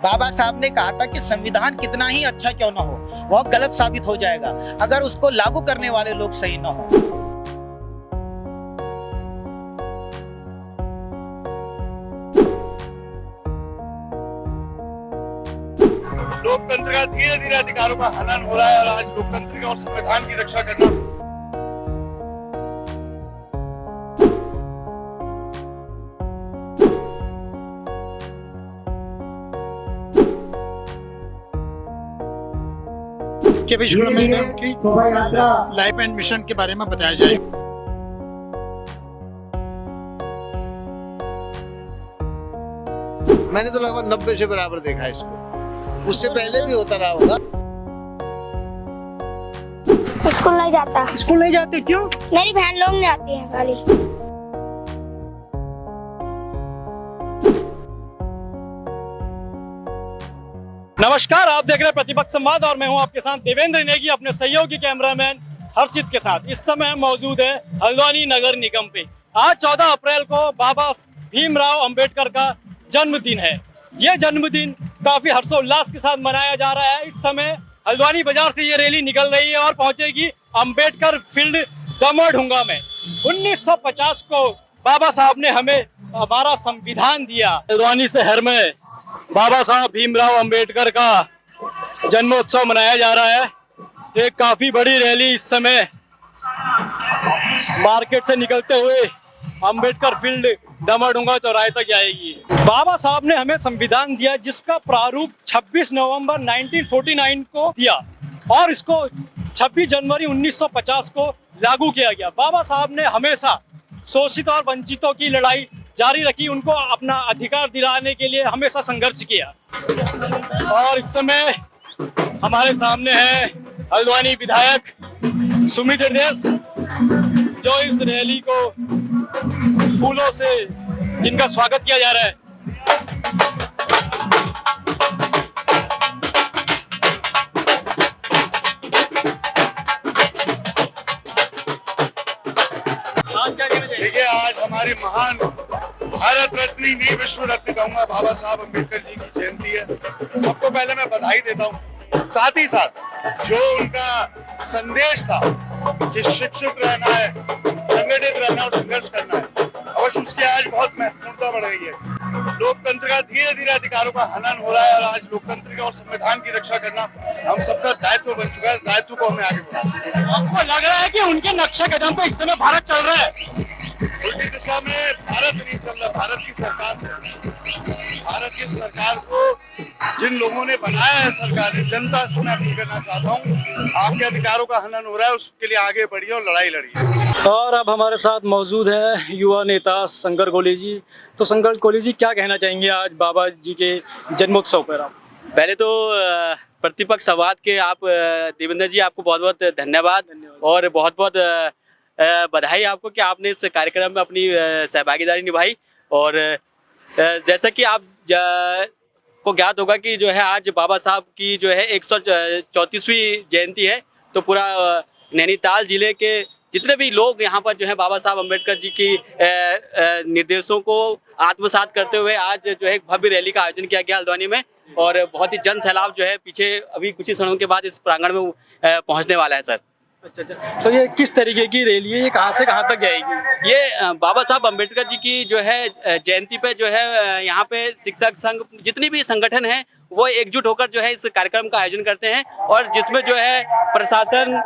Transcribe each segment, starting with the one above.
बाबा साहब ने कहा था कि संविधान कितना ही अच्छा क्यों ना हो, वह गलत साबित हो जाएगा अगर उसको लागू करने वाले लोग सही ना हो। लोकतंत्र का धीरे धीरे अधिकारों का हनन हो रहा है और आज लोकतंत्र का और संविधान की रक्षा करना के भी शुरू में उनकी लाइफ एंड मिशन के बारे में बताया जाए। मैंने तो लगभग 90 से बराबर देखा है इसको, उससे पहले भी होता रहा होगा। स्कूल नहीं जाता। स्कूल नहीं जाते क्यों? मेरी बहन लोग नहीं आती हैं खाली। नमस्कार, आप देख रहे हैं प्रतिपक्ष संवाद और मैं हूं आपके साथ देवेंद्र नेगी अपने सहयोगी कैमरामैन हर्षित के साथ। इस समय हम मौजूद है हल्द्वानी नगर निगम पे। आज 14 अप्रैल को बाबा भीमराव अंबेडकर का जन्मदिन है। ये जन्मदिन काफी हर्षोल्लास के साथ मनाया जा रहा है। इस समय हल्द्वानी बाजार से ये रैली निकल रही है और पहुंचेगी अंबेडकर फील्ड दमोह में। 1950 को बाबा साहब ने हमें हमारा संविधान दिया। हल्द्वानी शहर में बाबा साहब भीमराव अंबेडकर का जन्मोत्सव मनाया जा रहा है। एक काफी बड़ी रैली इस समय मार्केट से निकलते हुए अंबेडकर फील्ड दमोह चौराहे तक जाएगी। बाबा साहब ने हमें संविधान दिया जिसका प्रारूप 26 नवंबर 1949 को दिया और इसको 26 जनवरी 1950 को लागू किया गया। बाबा साहब ने हमेशा शोषित और वंचितों की लड़ाई जारी रखी, उनको अपना अधिकार दिलाने के लिए हमेशा संघर्ष किया। और इस समय हमारे सामने है हल्द्वानी विधायक सुमित देश, जो इस रैली को फूलों से जिनका स्वागत किया जा रहा है। देखिए, आज हमारे महान भारत रत्न नहीं विश्व रत्न कहूंगा बाबा साहब अम्बेडकर जी की जयंती है। सबको पहले मैं बधाई देता हूँ। साथ ही साथ जो उनका संदेश था कि शिक्षित रहना है, संगठित रहना और संघर्ष करना है, अवश्य उसकी आज बहुत महत्वपूर्णता बढ़ गई है। लोकतंत्र का धीरे धीरे अधिकारों का हनन हो रहा है और आज लोकतंत्र का और संविधान की रक्षा करना हम सबका दायित्व बन चुका है। इस दायित्व को हमें आगे बढ़ाना है। आपको लग रहा है कि उनके नक्शे कदम पे इस समय भारत चल रहा है? उल्टी दिशा में भारत नहीं चल रहा, भारत की सरकार चल रही है। भारत की सरकार को जिन लोगों ने बनाया है, सरकार ने, जनता से मैं अपील करना चाहता हूँ, आपके अधिकारों का हनन हो रहा है, उसके लिए आगे बढ़िए और लड़ाई लड़िए। और अब हमारे साथ मौजूद है युवा नेता शंकर कोली जी। तो शंकर कोली जी, क्या कहना चाहेंगे आज बाबा जी के जन्मोत्सव पर आप? पहले तो प्रतिपक्ष संवाद के आप देवेंद्र जी, आपको बहुत बहुत धन्यवाद और बहुत बहुत बधाई आपको कि आपने इस कार्यक्रम में अपनी सहभागीदारी निभाई। और जैसा कि आप को ज्ञात होगा कि जो है आज बाबा साहब की जो है 134वीं जयंती है, तो पूरा नैनीताल जिले के जितने भी लोग यहाँ पर जो है बाबा साहब अम्बेडकर जी की निर्देशों को आत्मसात करते हुए आज जो है एक भव्य रैली का आयोजन किया गया हल्द्वानी में। और बहुत ही जन सैलाब जो है पीछे अभी कुछ ही क्षणों के बाद इस प्रांगण में पहुँचने वाला है सर। अच्छा, तो ये किस तरीके की रैली है? ये कहाँ से कहाँ तक जाएगी? ये बाबा साहब अम्बेडकर जी की जो है जयंती पे जो है यहाँ पे शिक्षक संघ, जितनी भी संगठन हैं, वो एकजुट होकर जो है इस कार्यक्रम का आयोजन करते हैं और जिसमें जो है प्रशासन,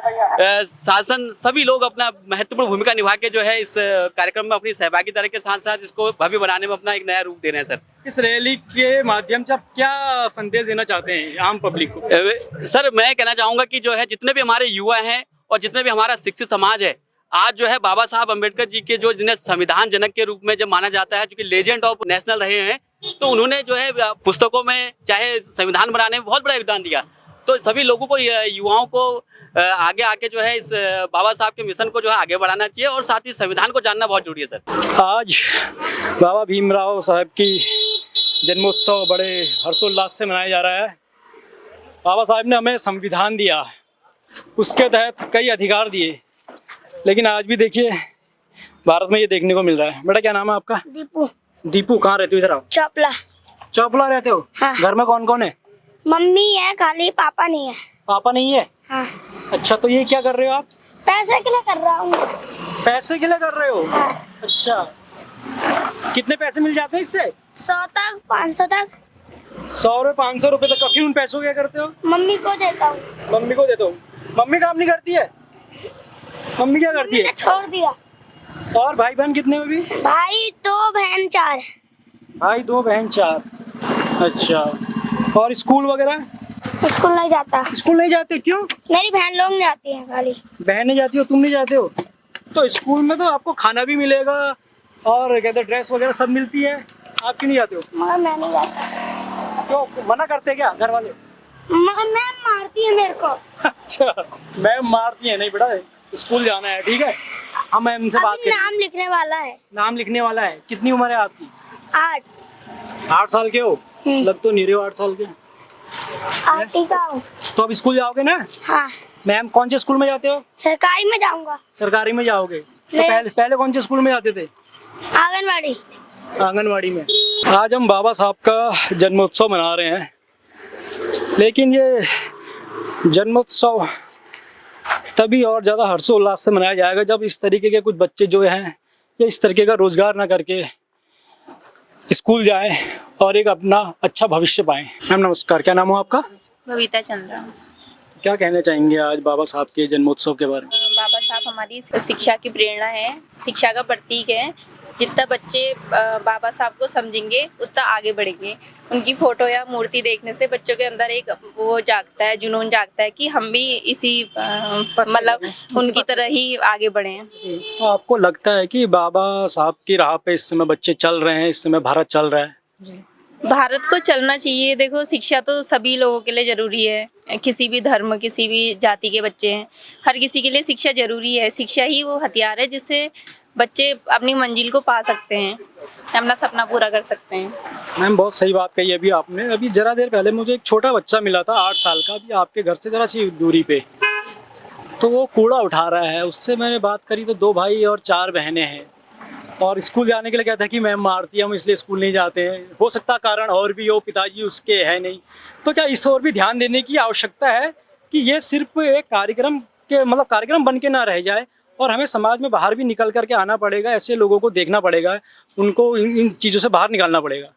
शासन, सभी लोग अपना महत्वपूर्ण भूमिका निभा के जो है इस कार्यक्रम में अपनी सहभागीदारी के साथ साथ इसको भव्य बनाने में अपना एक नया रूप दे रहे हैं सर। इस रैली के माध्यम से आप क्या संदेश देना चाहते हैं आम पब्लिक को? सर, मैं कहना चाहूँगा कि जो है जितने भी हमारे युवा हैं और जितने भी हमारा शिक्षित समाज है, आज जो है बाबा साहब अम्बेडकर जी के जो जिन्हें संविधान जनक के रूप में जब माना जाता है, जो कि लेजेंड ऑफ नेशनल रहे हैं, तो उन्होंने जो है पुस्तकों में चाहे संविधान बनाने में बहुत बड़ा योगदान दिया। तो सभी लोगों को, युवाओं को आगे आके जो है इस बाबा साहब के मिशन को जो है आगे बढ़ाना चाहिए और साथ ही संविधान को जानना बहुत जरूरी है सर। आज बाबा भीमराव साहब की जन्मोत्सव बड़े हर्षोल्लास से मनाया जा रहा है। बाबा साहब ने हमें संविधान दिया, उसके तहत कई अधिकार दिए, लेकिन आज भी देखिए भारत में ये देखने को मिल रहा है। बेटा, क्या नाम है आपका? दीपू। दीपू, कहाँ रहते हो? इधर आओ। चपला। चौपला रहते हो? हाँ। घर में कौन कौन है? मम्मी है खाली, पापा नहीं है। पापा नहीं है? हाँ। अच्छा, तो ये क्या कर रहे हो आप? पैसे के लिए कर रहा हूँ। पैसे के लिए कर रहे हो? हाँ। अच्छा, कितने पैसे मिल जाते हैं इससे? 100 तक, 500 तक। 100 रुपए 500 रुपए तक? फिर उन पैसों क्या करते हो? मम्मी को देता हूँ। मम्मी को देते हो? मम्मी काम नहीं करती है? मम्मी क्या करती मैंने है? छोड़ दिया। और भाई बहन कितने हो भी? भाई 2 बहन 4। भाई 2 बहन 4। अच्छा, और स्कूल वगैरह? स्कूल नहीं जाता। स्कूल नहीं जाते? क्यों? मेरी बहन लोग जाती हैं खाली। बहन नहीं जाती हो, तुम नहीं जाते हो? तो स्कूल में तो आपको खाना भी मिलेगा और कहते ड्रेस वगैरह सब मिलती है, आप क्यों नहीं जाते हो? मगर मैं नहीं जाता। क्यों, मना करते क्या घर वाले? मैम मारती है मेरे को। अच्छा, मैम मारती है? नहीं बेटा, स्कूल जाना है, ठीक है? हम मैम से बात अभी करें। नाम लिखने वाला है। नाम लिखने वाला है? कितनी उम्र है आपकी? 8। 8 साल के हो? लग तो नहीं रहे हो 8 साल के। 8 ही का हूँ। तो अब स्कूल जाओगे ना? हाँ। मैम कौन से स्कूल में जाते हो? सरकारी में जाऊंगा। सरकारी में जाओगे? तो मैं- पहले कौन से स्कूल में जाते थे? आंगनवाड़ी। आंगनवाड़ी में। आज हम बाबा साहब का जन्मोत्सव मना रहे हैं, लेकिन ये जन्मोत्सव तभी और ज़्यादा हर्षोल्लास से मनाया जाएगा जब इस तरीके के कुछ बच्चे जो हैं ये इस तरीके का रोजगार ना करके स्कूल जाएं और एक अपना अच्छा भविष्य पाएं। मैम नमस्कार, क्या नाम हो आपका? बबीता चंद्रा। क्या कहना चाहेंगे आज बाबा साहब के जन्मोत्सव के बारे में? बाबा साहब हमारी शिक्षा की प्रेरणा है, शिक्षा का प्रतीक है। जितना बच्चे बाबा साहब को समझेंगे उतना आगे बढ़ेंगे। उनकी फोटो या मूर्ति देखने से बच्चों के अंदर एक वो जागता है, जुनून जागता है कि हम भी इसी मतलब उनकी तरह ही आगे बढ़ें। तो आपको लगता है कि बाबा साहब की राह पे इस समय बच्चे चल रहे हैं, इस समय भारत चल रहा है? भारत को चलना चाहिए। देखो, शिक्षा तो सभी लोगों के लिए जरूरी है, किसी भी धर्म, किसी भी जाति के बच्चे हैं, हर किसी के लिए शिक्षा जरूरी है। शिक्षा ही वो हथियार है जिससे बच्चे अपनी मंजिल को पा सकते हैं, अपना सपना पूरा कर सकते हैं। मैम बहुत सही बात कही अभी आपने। अभी जरा देर पहले मुझे एक छोटा बच्चा मिला था 8 साल का, अभी आपके घर से जरा सी दूरी पे, तो वो कूड़ा उठा रहा है। उससे मैंने बात करी तो 2 भाई और 4 बहनें हैं और स्कूल जाने के लिए कहता है कि मैम मारती है, हम इसलिए स्कूल नहीं जाते हैं। हो सकता कारण और भी हो, पिताजी उसके है नहीं, तो क्या इस ओर भी ध्यान देने की आवश्यकता है कि ये सिर्फ एक कार्यक्रम बन के ना रह जाए और हमें समाज में बाहर भी निकल करके आना पड़ेगा, ऐसे लोगों को देखना पड़ेगा, उनको इन चीज़ों से बाहर निकालना पड़ेगा।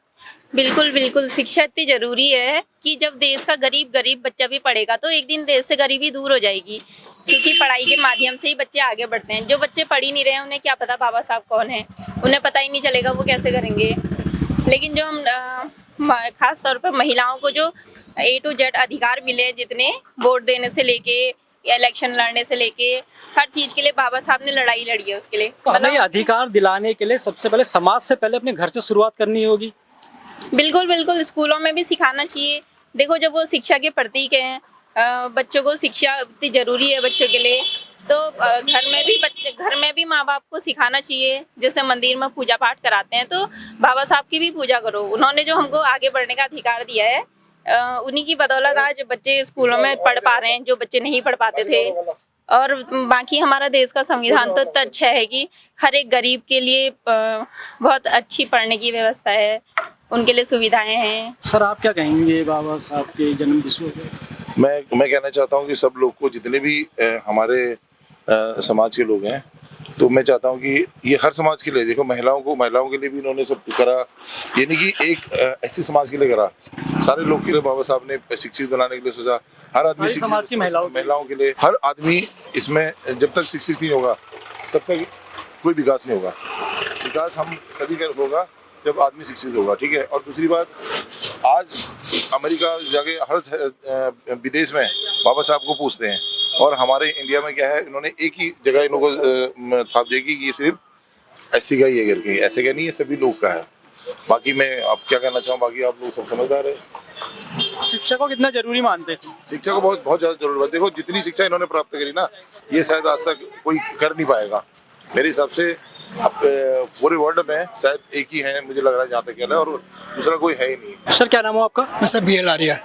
बिल्कुल बिल्कुल, शिक्षा इतनी जरूरी है कि जब देश का गरीब बच्चा भी पढ़ेगा तो एक दिन देश से गरीबी दूर हो जाएगी, क्योंकि पढ़ाई के माध्यम से ही बच्चे आगे बढ़ते हैं। जो बच्चे पढ़ ही नहीं रहे हैं उन्हें क्या पता बाबा साहब कौन है, उन्हें पता ही नहीं चलेगा, वो कैसे करेंगे। लेकिन जो हम खास तौर पर महिलाओं को जो A to Z अधिकार मिले हैं, जितने वोट देने से लेके इलेक्शन लड़ने से लेके हर चीज के लिए बाबा साहब ने लड़ाई लड़ी है उसके लिए। तो हमें ये अधिकार दिलाने के लिए सबसे पहले समाज से पहले अपने घर से शुरुआत करनी होगी। बिल्कुल बिल्कुल, स्कूलों में भी सिखाना चाहिए। देखो, जब वो शिक्षा के प्रतीक हैं, बच्चों को शिक्षा इतनी जरूरी है बच्चों के लिए, तो घर में भी माँ बाप को सिखाना चाहिए। जैसे मंदिर में पूजा पाठ कराते हैं तो बाबा साहब की भी पूजा करो। उन्होंने जो हमको आगे बढ़ने का अधिकार दिया है, उन्हीं की बदौलत आज बच्चे स्कूलों में पढ़ पा रहे हैं जो बच्चे नहीं पढ़ पाते थे। और बाकी हमारा देश का संविधान तो इतना अच्छा है कि हर एक गरीब के लिए बहुत अच्छी पढ़ने की व्यवस्था है, उनके लिए सुविधाएं हैं। सर आप क्या कहेंगे बाबा साहब के जन्म दिवस पे? मैं कहना चाहता हूँ कि सब लोग को, जितने भी हमारे समाज के लोग हैं, तो मैं चाहता हूँ कि ये हर समाज के लिए, देखो महिलाओं के लिए भी इन्होंने सब करा, ये नहीं कि एक ऐसे समाज के लिए करा, सारे लोग के लिए बाबा साहब ने शिक्षित बनाने के लिए सोचा। हर आदमी समाज की महिलाओं के लिए, हर आदमी इसमें जब तक शिक्षित नहीं होगा तब तक कोई विकास नहीं होगा। विकास हम तभी होगा जब आदमी शिक्षित होगा, ठीक है। और दूसरी बात, आज अमेरिका जाके हर विदेश में बाबा साहब को पूछते हैं, और हमारे इंडिया में क्या है, इन्होंने एक ही जगह इनको थाप देगी कि ये सिर्फ ऐसी का ही है करके, ऐसे का नहीं है, सभी लोग का है। बाकी मैं अब क्या कहना चाहूँ, बाकी आप लोग सब समझदार है। शिक्षा को कितना जरूरी मानते हैं? शिक्षा को बहुत ज़्यादा जरूरत है। देखो, जितनी शिक्षा इन्होंने प्राप्त करी ना, ये शायद आज तक कोई कर नहीं पाएगा मेरे हिसाब से। अब पूरे वर्ल्ड में शायद एक ही है, मुझे लग रहा है, जहाँ तक है, और दूसरा कोई है ही नहीं। सर क्या नाम हो आपका? मैं sir BL Arya.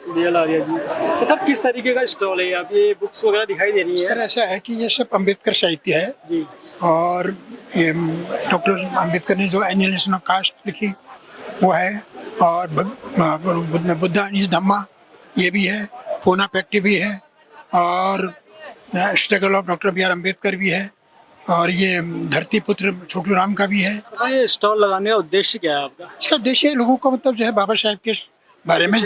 BL Arya ji. तो सर किस तरीके का स्टॉल है? आप ये बुक्स वगैरह दिखाई दे रही है? सर ऐसा है कि ये सब अम्बेडकर साहित्य है जी, और ये डॉक्टर अम्बेडकर ने जो एनिहिलेशन ऑफ कास्ट लिखी वो है, और बुद्धा इज धम्मा ये भी है, पूना फैक्ट्री भी है, और struggle of doctor B R Ambedkar भी है, और ये धरती पुत्र छोटू राम का भी है। ये स्टॉल लगाने का उद्देश्य क्या है आपका? इसका उद्देश्य है लोगों को मतलब जो है बाबा साहब के बारे में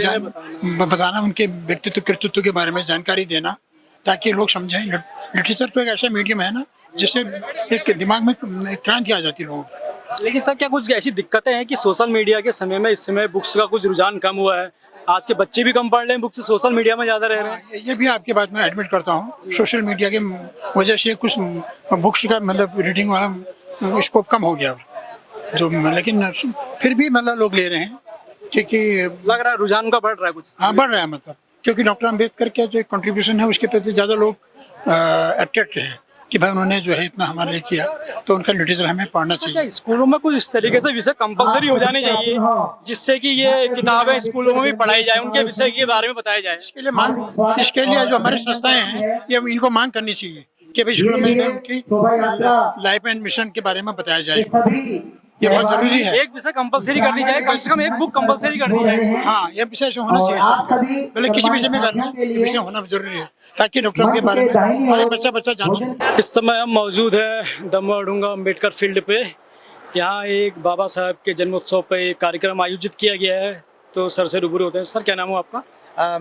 बताना, उनके व्यक्तित्व कृतित्व के बारे में जानकारी देना, ताकि लोग समझें। लिटरेचर तो एक ऐसा मीडियम है ना जिससे एक दिमाग में क्रांति आ जाती है लोगों की। लेकिन सर क्या कुछ ऐसी दिक्कतें हैं कि सोशल मीडिया के समय में इस समय बुक्स का कुछ रुझान कम हुआ है, आज के बच्चे भी कम पढ़ रहे हैं, बुक्स सोशल मीडिया में ज़्यादा रह रहे हैं? ये भी आपकी बात मैं एडमिट करता हूँ, सोशल मीडिया के वजह से कुछ बुक्स का मतलब रीडिंग वाला स्कोप कम हो गया जो, लेकिन फिर भी मतलब लोग ले रहे हैं क्योंकि लग रहा है रुझान का बढ़ रहा है कुछ। हाँ बढ़ रहा है, मतलब क्योंकि डॉक्टर अम्बेडकर का जो कंट्रीब्यूशन है उसके प्रति ज़्यादा लोग अट्रैक्ट हैं कि भाई उन्होंने जो है इतना हमारे लिए किया, तो उनका लिटरेचर हमें पढ़ना चाहिए। स्कूलों में कुछ इस तरीके से विषय कंपलसरी हो जाने चाहिए जिससे कि ये किताबें स्कूलों में भी पढ़ाई जाए, उनके विषय के बारे में बताया जाए। इसके लिए जो हमारी संस्थाएं हैं ये इनको मांग करनी चाहिए कि भाई स्कूलों में की लाइफ एंड मिशन के बारे में बताया जाए, ये बहुत जरूरी है। एक विषय कंपलसरी कर दी जाए, कम से कम एक बुक कंपलसरी कर दी जाए। हाँ, ये विषय से होना चाहिए, पहले किसी विषय में करना, ये विषय होना जरूरी है ताकि डॉक्टरों के बारे में हमारे बच्चा जान सके। इस समय हम मौजूद हैं दमोह अम्बेडकर फील्ड पे। यहाँ एक बाबा साहब के जन्मोत्सव पे एक कार्यक्रम आयोजित किया गया है, तो सर से रूबरू होते हैं। सर क्या नाम है आपका?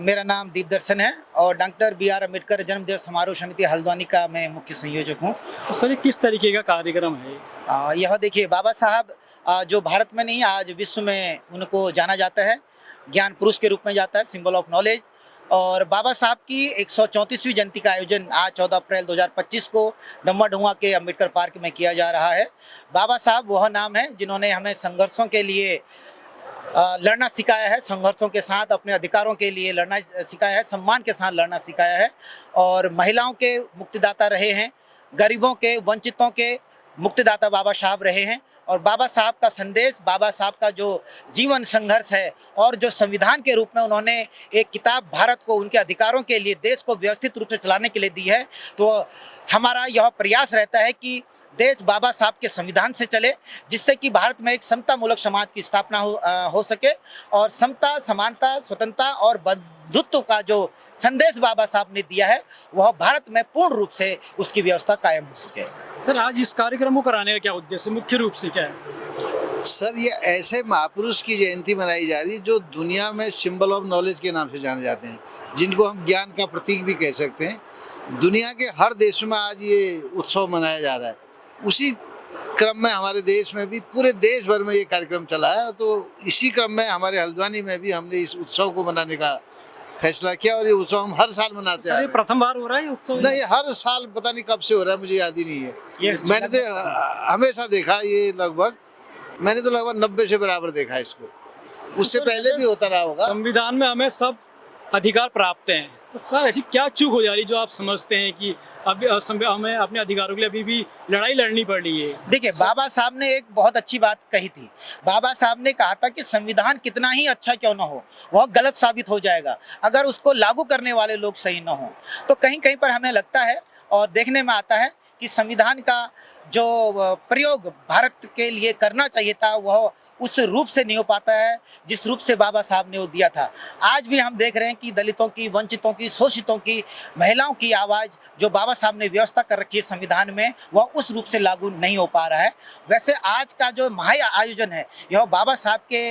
मेरा नाम दीपदर्शन है और डॉक्टर बी आर अम्बेडकर जन्मदिवस समारोह समिति हल्द्वानी का मैं मुख्य संयोजक हूँ। तो सर किस तरीके का कार्यक्रम है? यह देखिए, बाबा साहब जो भारत में नहीं आज विश्व में उनको जाना जाता है, ज्ञान पुरुष के रूप में जाता है, सिंबल ऑफ नॉलेज। और बाबा साहब की 134वीं जयंती का आयोजन आज 14 अप्रैल 2025 को दमोह के अम्बेडकर पार्क में किया जा रहा है। बाबा साहब वह नाम है जिन्होंने हमें संघर्षों के लिए लड़ना सिखाया है, संघर्षों के साथ अपने अधिकारों के लिए लड़ना सिखाया है, सम्मान के साथ लड़ना सिखाया है, और महिलाओं के मुक्तिदाता रहे हैं, गरीबों के वंचितों के मुक्तिदाता बाबा साहब रहे हैं। और बाबा साहब का संदेश, बाबा साहब का जो जीवन संघर्ष है और जो संविधान के रूप में उन्होंने एक किताब भारत को उनके अधिकारों के लिए, देश को व्यवस्थित रूप से चलाने के लिए दी है, तो हमारा यह प्रयास रहता है कि देश बाबा साहब के संविधान से चले, जिससे कि भारत में एक समता मूलक समाज की स्थापना हो सके, और समता, समानता, स्वतंत्रता और बंधुत्व का जो संदेश बाबा साहब ने दिया है वह भारत में पूर्ण रूप से उसकी व्यवस्था कायम हो सके। सर आज इस कार्यक्रम को कराने का क्या उद्देश्य, मुख्य रूप से क्या है? सर ये ऐसे महापुरुष की जयंती मनाई जा रही है जो दुनिया में सिंबल ऑफ नॉलेज के नाम से जाने जाते हैं, जिनको हम ज्ञान का प्रतीक भी कह सकते हैं। दुनिया के हर देश में आज ये उत्सव मनाया जा रहा है। उसी क्रम में हमारे देश में भी, पूरे देश भर में ये कार्यक्रम चला है, तो इसी क्रम में हमारे हल्द्वानी में भी हमने इस उत्सव को मनाने का फैसला किया, और ये उत्सव हम हर साल मनाते हैं। प्रथम बार हो रहा है ये उत्सव? नहीं, हर साल पता नहीं कब से हो रहा है, मुझे याद ही नहीं है। मैंने तो हमेशा देखा, ये मैंने तो लगभग 90 से बराबर देखा इसको, उससे पहले भी होता रहा होगा। संविधान में हमें सब अधिकार प्राप्त हैं, तो सर ऐसी क्या चूक हो जा रही जो आप समझते हैं कि अभी हमें अपने अधिकारों के लिए अभी भी लड़ाई लड़नी पड़ रही है? देखिए, बाबा साहब ने एक बहुत अच्छी बात कही थी। बाबा साहब ने कहा था कि संविधान कितना ही अच्छा क्यों ना हो, वह गलत साबित हो जाएगा अगर उसको लागू करने वाले लोग सही ना हो। तो कहीं कहीं पर हमें लगता है और देखने में आता है कि संविधान का जो प्रयोग भारत के लिए करना चाहिए था वह उस रूप से नहीं हो पाता है जिस रूप से बाबा साहब ने वो दिया था। आज भी हम देख रहे हैं कि दलितों की, वंचितों की, शोषितों की, महिलाओं की आवाज़ जो बाबा साहब ने व्यवस्था कर रखी है संविधान में, वह उस रूप से लागू नहीं हो पा रहा है। वैसे आज का जो महा आयोजन है यह बाबा साहब के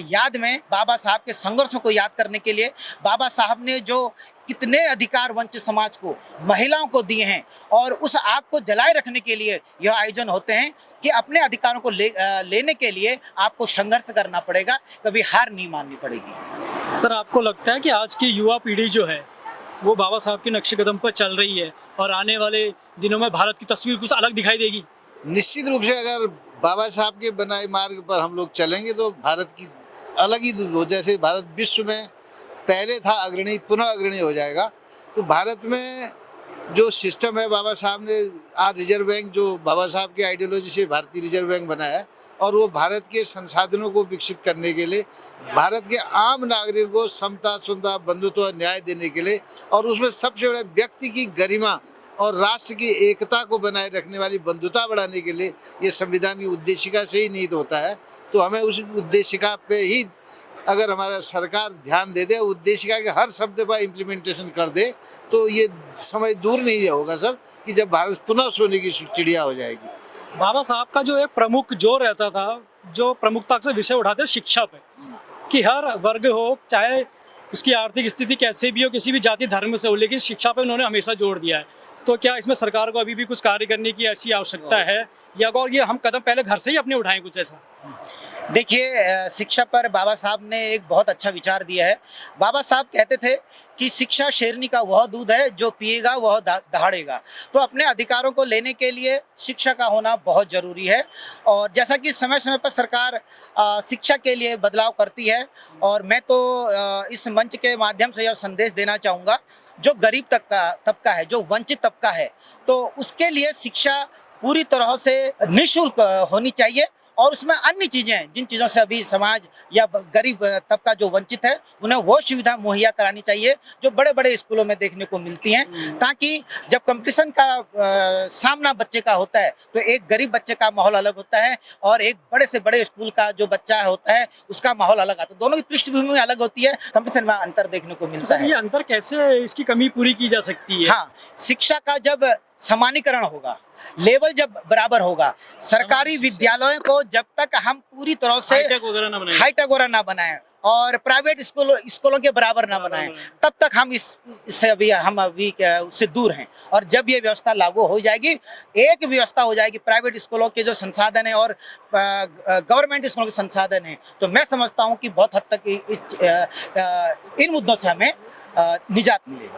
याद में, बाबा साहब के संघर्षों को याद करने के लिए, बाबा साहब ने जो कितने अधिकार वंचित समाज को, महिलाओं को दिए हैं, और उस आग को जलाए रखने के लिए यह आयोजन होते हैं कि अपने अधिकारों को लेने के लिए आपको संघर्ष करना पड़ेगा, कभी हार नहीं माननी पड़ेगी। सर आपको लगता है कि आज की युवा पीढ़ी जो है वो बाबा साहब के नक्शे कदम पर चल रही है और आने वाले दिनों में भारत की तस्वीर कुछ अलग दिखाई देगी? निश्चित रूप से अगर बाबा साहब के बनाए मार्ग पर हम लोग चलेंगे तो भारत की अलग ही, जैसे भारत विश्व में पहले था अग्रणी, पुनः अग्रणी हो जाएगा। तो भारत में जो सिस्टम है, बाबा साहब ने आज रिजर्व बैंक, जो बाबा साहब की आइडियोलॉजी से भारतीय रिजर्व बैंक बनाया है, और वो भारत के संसाधनों को विकसित करने के लिए, भारत के आम नागरिक को समता, सुंदरता, बंधुत्व, न्याय देने के लिए, और उसमें सबसे बड़ा व्यक्ति की गरिमा और राष्ट्र की एकता को बनाए रखने वाली बंधुता बढ़ाने के लिए ये संविधान की उद्देशिका से ही निहित होता है। तो हमें उस उद्देशिका पे ही अगर हमारा सरकार ध्यान दे दे, उद्देशिका के हर शब्द पर इम्प्लीमेंटेशन कर दे, तो ये समय दूर नहीं होगा सर कि जब भारत पुनः सोने की चिड़िया हो जाएगी। बाबा साहब का जो एक प्रमुख जोर रहता था, जो प्रमुखता से विषय उठाते शिक्षा पे, कि हर वर्ग हो, चाहे उसकी आर्थिक स्थिति कैसे भी हो, किसी भी जाति धर्म से हो, लेकिन शिक्षा पे उन्होंने हमेशा जोर दिया है। तो क्या इसमें सरकार को अभी भी कुछ कार्य करने की ऐसी आवश्यकता है, या और ये हम कदम पहले घर से ही अपने उठाएं कुछ ऐसा? देखिए, शिक्षा पर बाबा साहब ने एक बहुत अच्छा विचार दिया है। बाबा साहब कहते थे कि शिक्षा शेरनी का वह दूध है जो पिएगा वह दहाड़ेगा। तो अपने अधिकारों को लेने के लिए शिक्षा का होना बहुत ज़रूरी है। और जैसा कि समय समय पर सरकार शिक्षा के लिए बदलाव करती है, और मैं तो इस मंच के माध्यम से यह संदेश देना चाहूँगा, जो गरीब तबका है, जो वंचित तबका है, तो उसके लिए शिक्षा पूरी तरह से निःशुल्क होनी चाहिए। और उसमें अन्य चीज़ें, जिन चीज़ों से अभी समाज या गरीब तबका जो वंचित है, उन्हें वो सुविधा मुहैया करानी चाहिए जो बड़े बड़े स्कूलों में देखने को मिलती हैं, ताकि जब कंपटीशन का सामना बच्चे का होता है तो एक गरीब बच्चे का माहौल अलग होता है और एक बड़े से बड़े स्कूल का जो बच्चा होता है उसका माहौल अलग आता है। दोनों की पृष्ठभूमि अलग होती है, कंपटीशन में अंतर देखने को मिलता है। ये अंतर कैसे, इसकी कमी पूरी की जा सकती है? हाँ, शिक्षा का जब समानीकरण होगा, लेवल जब बराबर होगा, सरकारी विद्यालयों को जब तक हम पूरी तरह से हाईटेक वगैरह ना बनाएं और प्राइवेट स्कूलों के बराबर ना बनाएं, तब तक हम इससे हम अभी उससे दूर हैं। और जब ये व्यवस्था लागू हो जाएगी, एक व्यवस्था हो जाएगी प्राइवेट स्कूलों के जो संसाधन है और गवर्नमेंट स्कूलों के संसाधन है, तो मैं समझता हूँ कि बहुत हद तक इन मुद्दों से हमें निजात मिलेगी।